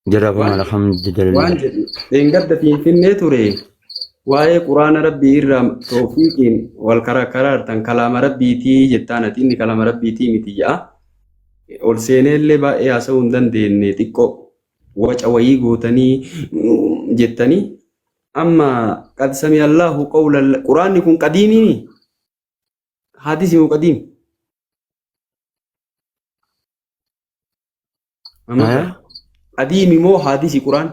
جربهم الحمد لله. وان جدي إن قد في النتوري واي قرآن ربي إرم توفيقين والكرار تن كلام ربي تي جتانا تيني كلام ربي تي متيا والسنة اللي بقى يا سون دن دين تيكو وجه ويجو تاني جتاني أما قد سمع الله قول القرآن يكون قديمي حديث يكون قديم أما قديم مو حديث القرآن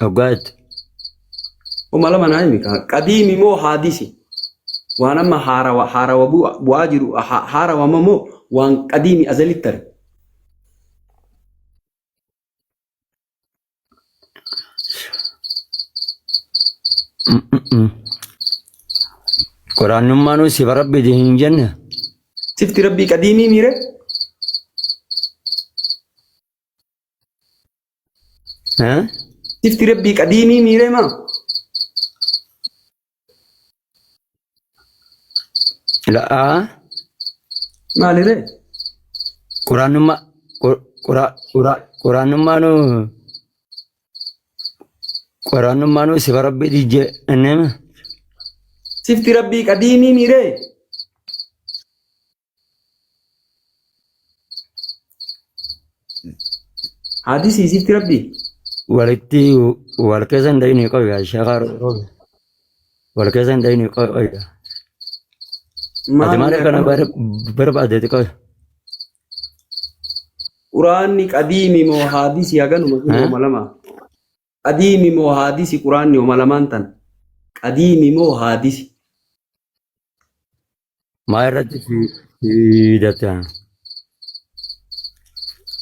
أوقات وما لما نعلمك قديم مو حديث وانا ما حارة بواجر حارة وممو وان قديم أزل التر قرآن ما نو سيف ربي دين جنة. سفت ربي قديمي ميري ها؟ سفت ربي قديمي ميري ما لا ما لري قرآن ما قرآن ما نو قرآن ما نو سيف ربي دي جنة. سفت ربي قديمي ميري حديثي سفت ربي ولتي والكيسن ديني قوي شغار والكيسن ديني قوي. ما أدماري كنا بربادة تقول. قرآن قديمي مو حديث يغن وملما قديمي مو حديث قرآن وملمان تن قديمي مو حديث ما يرد في دتان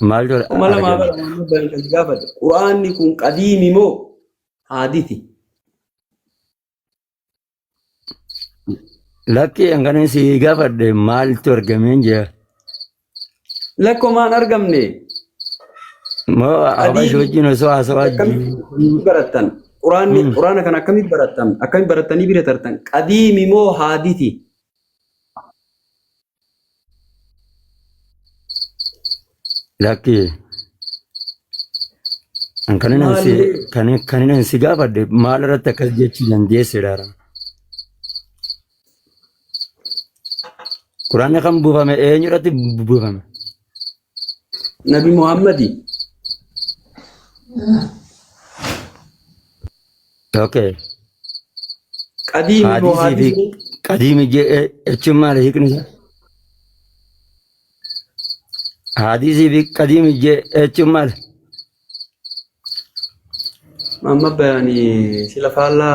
ما يدور وملما بل قرآن يكون قديمي مو حديثي لكن أنغاني سيجا فد مال ترجمين جا لكم ما نرجمني ما أبغى شوجي نسوا سوا برتن قرآن كان أكمل برتني بيرترتن قديمي مو حديثي لكن أنغاني سيجا فد مال رتك جتشي جندي سيرارا قرآن كم بوفا إيه نيرتي بوفا نبي محمدي أوكي قديمي مو حديثي قديم جي اتشمال هيك نسا حديثي بي قديم جي اتشمال amma bayani sila falla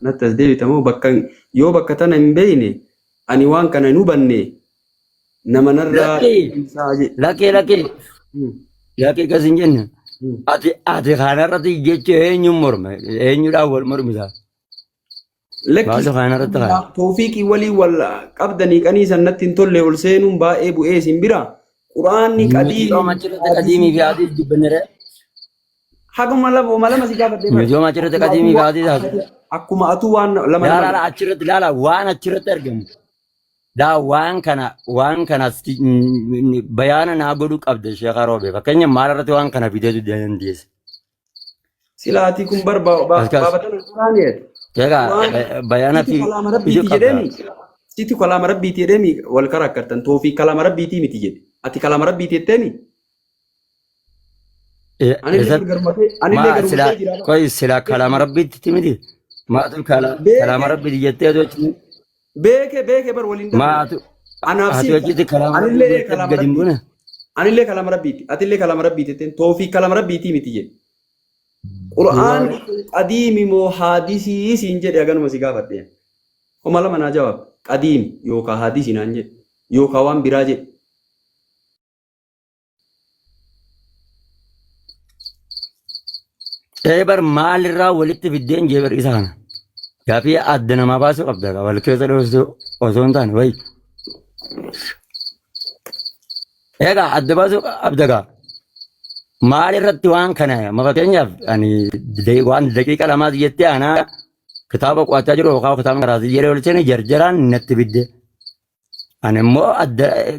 natas dewi tamu bakkan yo bakkatana hin beeyne ani waan kana nu banne nama narra laki kasin jenna ati khanarati jeche eenyu morme eenyu dawal mormisa baado khanarati tawfiqi wali wal qabdani qani sannatin tolle ol seenun baa'ee bu'ee simbira quraanni qadimi fi hadis dibbanere haguma lama si gaafadhe Mijoo achirratti qadiimii kaatee taatu. akkuma atu waan lama Laala achirratti laala waan achirratti argamu. Daa waan kana bayaana naa godhuu qabde sheekaa roobe. Fakkeenya maalirratti waan kana fideetu dandeesse. silaati kun baabatan quraaniyeet. Egaa bayaana fi ijoo qabda. Sitti kalaama rabbiiti jedheemi wal karakkartan toofii kalaama rabbiitii miti jedhe. Ati kalaama rabbiiti jetteemi. Koi sila kalama rabbitti miti maatu kalama rabbitti jettee jechuun beeke bar waliin maatu ati hojjete kalama rabbitti gadi hin buune anillee kalama rabbitti atillee kalama rabbitti jetteen toofii kalama rabbiitii miti jedhe qur'aan qadiimi moo haadisii siin jedhe aganuma si gaafadheen homa lama naa jawaab qadiimi yookaan haadisii naan jedhe yookaan waan biraa jedhe. Bar maalirraa walitti fiddeen jeebar isa kana. Gaafii adda namaa baasuu qabda. Wal keessa dhoofsuu osoo hin taane wayi. Egaa adda baasuu qabda gaa. Maalirratti waan kana ma fakkeenyaaf ani waan daqiiqa lamaati jettee anaa kitaaba qo'achaa jiru yookaan kitaaba garaas yeroo olcheen jarjaraan natti bidde. Ani immoo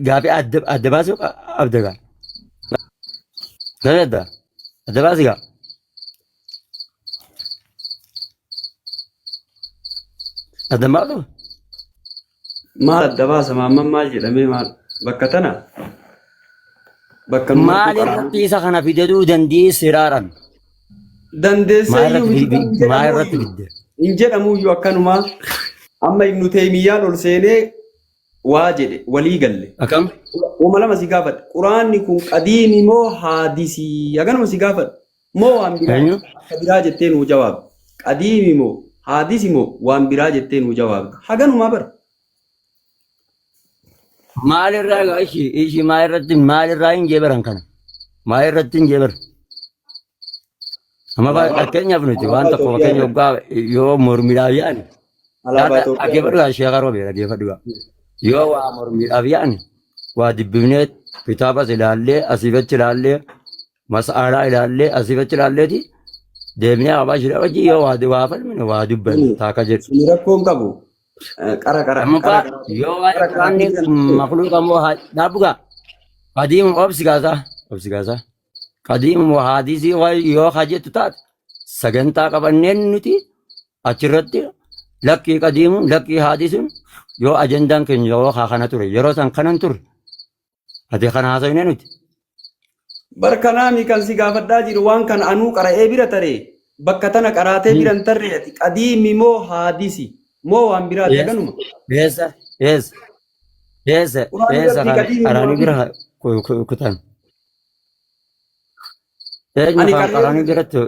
gaafii adda baasuu qabda gaa. Gaafii adda baasi gaa. Adda baatu. Maal adda baasa maamman maal jedhamee maal bakka tana bakka Maal irratti isa kana fiduu dandeesse raadhan? dandeessee Maal irratti fidde? hin jedhamuyyuu akkanuma amma Ibnu Teemiyyaan ol seenee waa jedhe walii galle. Akkam? Uma lama si gaafadha. Quraanni kun qadiimi moo haadisii? Haganuma si gaafadha. Moo waan biraa? Eenyu? Akka biraa jettee nuu jawaabda. Qadiimi moo haadisi moo waan biraa jettee nuu jawaabda. Haganuma bara. Maalirraa ishii maalirraa hin jeebaran kana? Maalirratti hin jeebaran? Amma fakkeenyaaf nuti waan tokko fakkeenya yoggaa yoo mormiidhaaf yaa'ani. Alaabaa Itoophiyaa. Dhaggeeffadhu gaa ishee qaroo beera dhaggeeffadhu gaa. Yoo waa mormiidhaaf yaa'ani waa dibbifnee kitaabas ilaallee asiifachi ilaallee mas'aalaa ilaallee asiifachi ilaalleeti deemnee abaa ishee wajjin yoo waa falmine waa dubbanne taaka jedhu. Suni rakkoo hin qabu. Qara. Amma yoo waa quraanni makluuqa moo dhaabbu gaa qadiimu obsi gaasaa qadiimu moo haadisii yoo hajjettu taate sagantaa qabanneen nuti achirratti lakkii qadiimu lakkii haadisuun yoo ajandaan keenya yoo kana ture yeroo san kanan ture ati kana haasofne nuti. Barkanaami kan si gaafadhaa jiru waan kana anuu qara'ee bira taree bakka tana qaraatee biran tarree ati qadiimi moo haadisi moo waan biraati haganuma. Eessa qaraanii bira kutan. Eenyu kan qaraanii biratti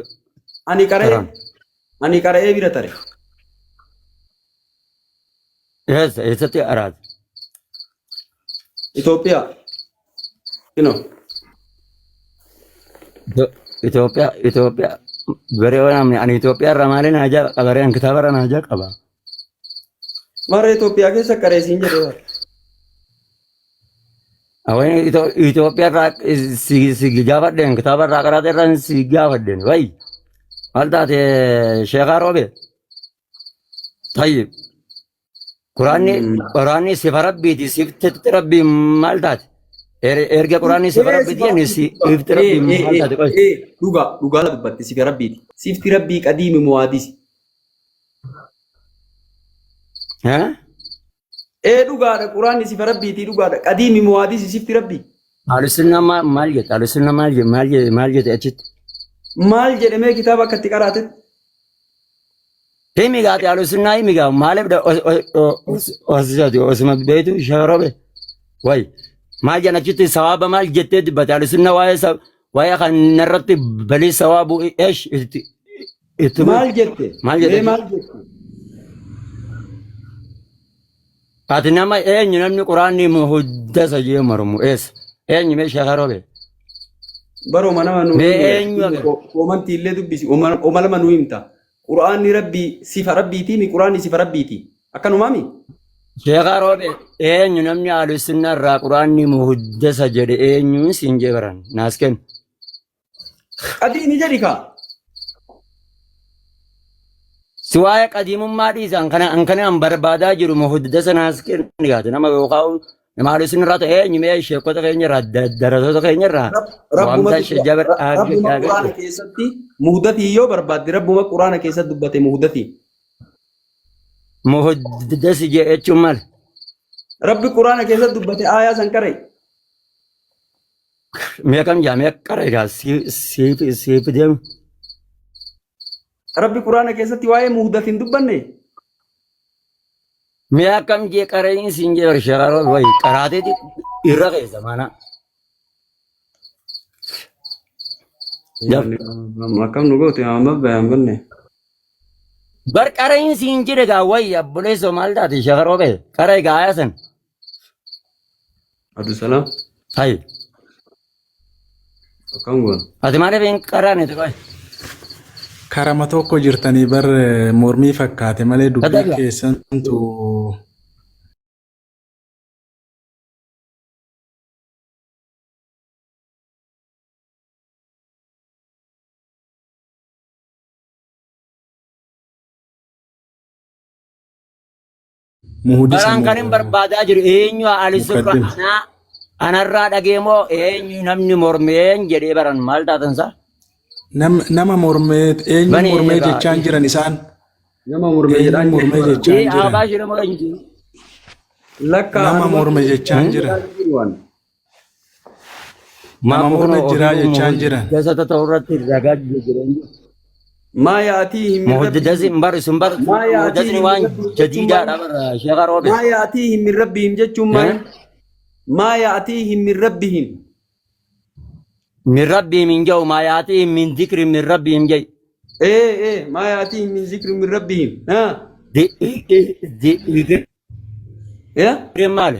Ani qara'ee bira tare. eessatti araati. Itoophiyaa. Ino. Itoophiyaa baree namni ani Itoophiyaa irraa maaliin ajaa qabareen kitaaba irraa ajaa qaba. Mara Itoophiyaa keessa qareesiin jedhee. Awwan Itoophiyaa irraa si gaafadheen kitaaba irraa qaraate irraa si gaafadheen wayi maal taate sheekaa roobe tayyib quraanni sifa rabbiiti sifti rabbii maal taate erga quraanni sifa rabbiiti jenni sifti rabbii maal taate qoy. Dhugaa la dubbatti sifa rabbiiti. Sifti rabbii qadiimi moo haadisi. Dhugaadha quraanni sifa rabbiiti dhugaadha qadiimi moo haadisi sifti rabbii. Alusunna maal jette alusunna maal jette achitti. Maal jedhamee kitaaba akkatti qaraatetti. Himi gaati alusunnaa himi gaa maaliif osuma beetu sharobe way maal jedhan achitti sawaaba maal jettee dubbate alusunna waa'ee kanarratti balii sawaabu itti Maal jette. ati nama eenyu namni quraanni muhuddasa jee mormu eessa eenyu mee sharobe. Baroma nama nuu eenyu komanti illee dubbisi oma lama nuu himta. Quraanni rabbii sifa rabbiiti mi quraanni sifa rabbiiti akkanumaami. Sheekhaa roobe eenyu namni alusunna irraa quraanni muhuddasa jedhe eenyuun siin jee baran naas kennu. Qadiimi jedhi kaa. Si waa'ee qadiimummaa dhiisa an kana barbaadaa jiru muhuddasa naas kennu gaate nama yookaan nama alusunna irraa ta'e eenyu mee sheekota keenya irraa daratoota keenya irraa waamtaa ishee jabar Rabbuma quraana keessatti muhdatii yoo barbaadde rabbuma quraana keessatti dubbate muhdatii. Muhuddasi jechuun maal? Rabbi quraana keessatti dubbate aayaa san qaree. Mee kam jaa mee qaree gaa siif deemu. Rabbi quraana keessatti waa'ee muhdatiin dubbanne. Mee akkam jee qareen siin jee barshaaroo wayi qaraateeti irra keessa maana. Akkam nu goote amma bayan banne. Bar qareen siin jire gaa wayi abboleessoo maal taate shakaroo bee qaree gaa yaasan. Abdusalaam. Hayi. Akkam goon. Ati maaliif hin qaraane ta'e? Karama tokko jirtanii bar mormii fakkaate malee dubbii keessantu muhudisa Baraan kan hin barbaadaa jiru eenyu alisirra mukaddim. anarraa dhageemoo eenyu namni mormeen jedhee baran maal taatansa? Nama mormee eenyu Bani mormee egaa jechaan jiran isaan Nama mormee eenyu jedhaan mormee jiru. jechaan jiran Abbaa shira moo eenyu? Lakka nama anuma morme jechaan jiran nama morme jiraa jechaan jiran Keessata ta'urratti ragaa jireenya. maa yaatiihim min Muhaddasi mbar sumbar maa muhaddasni yaatiihim waan min rabbihim jadiidaadha bara sheekha roobe. maa yaatiihim min rabbihim jechuun maal? maa yaatiihim min rabbihim Min rabbihim hin jiru maa yaatihim min dhikri min rabbihim jay. maa yaatiihim min zikri min rabbihim Dhikri yaa maali?